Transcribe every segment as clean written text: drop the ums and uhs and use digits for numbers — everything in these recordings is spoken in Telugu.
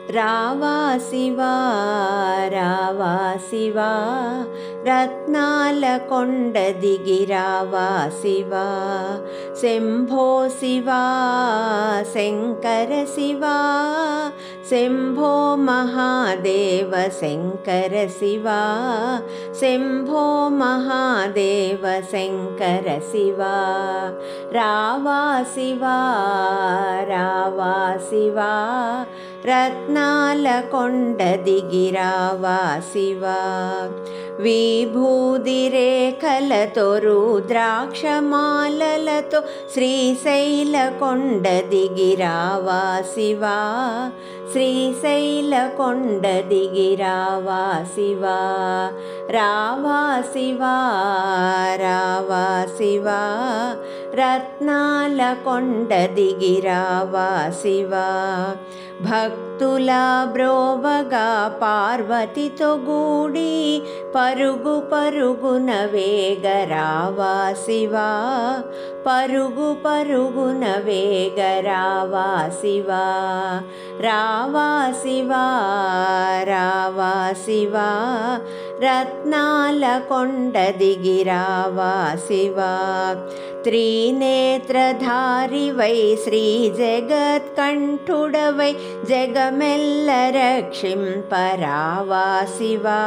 రావా శివా రావా శివా రత్నాల కొండ దిగి రావా శివా శంభో శివా శంకర శివా శంభో మహాదేవ శంకర శివా శంభో మహాదేవ శంకర శివా రావా శివా రావా శివా రత్నాల కొండ దిగి రావా శివా విభూది రేఖలతో రుద్రాక్షమాలలతో శ్రీశైల కొండ దిగి రావా శివా శ్రీశైల కొండ దిగి రావా శివా రావా శివా రావా శివా రత్నాల కొండ దిగి రావా శివా భక్తుల బ్రోవగా పార్వతితో గూడి పరుగు పరుగున వేగ రావా శివా పరుగు పరుగున వేగ రావా శివా రావా శివా రావా శివా రత్నాల కొండ దిగి రావా శివా త్రినేత్రధారివై శ్రీ జగత్కంఠుడవై జగమెల్ల రక్షింపరావా శివా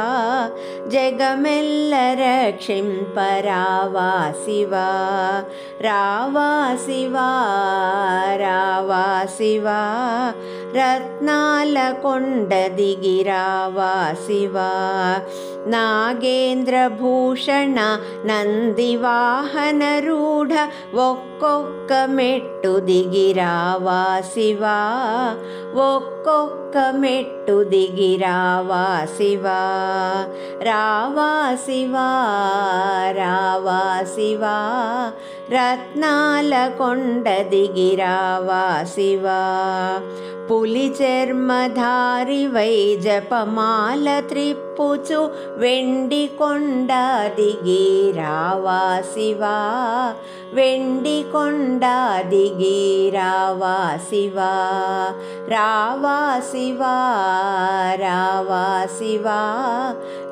జగమెల్ల రక్షింపరావా శివా రావా శివా రావా శివా రత్నాల కొండ దిగి రావా శివా నాగేంద్రభూషణ నందివాహన రూఢ ఒక్కొక్క మెట్టు దిగి రావా శివా ఒక్కొక్క మెట్టు దిగి రావా శివా రావా శివా రావా శివా రత్నాల కొండ దిగి రావా శివా పులి చర్మధారివై జపమాల త్రిప్పుచు వెండి కొండ దిగి రావా శివా వెండి కొండ దిగి రావా శివా రావా శివా రావా శివా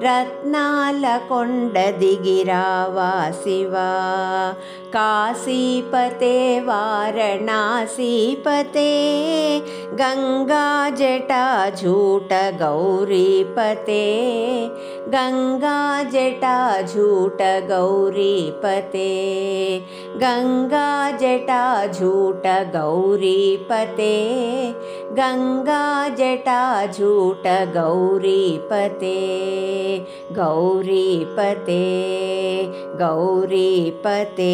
రత్నాల కొండ దిగి రావా శివా కాశీపతే వారణాసీపతే గంగా జటాజూట గౌరీపతే గంగా జటాజూట గౌరీపతే గంగా జటాజూట గౌరీపతే గంగా జటాజూట గౌరీపతే గౌరీపతే గౌరీపతే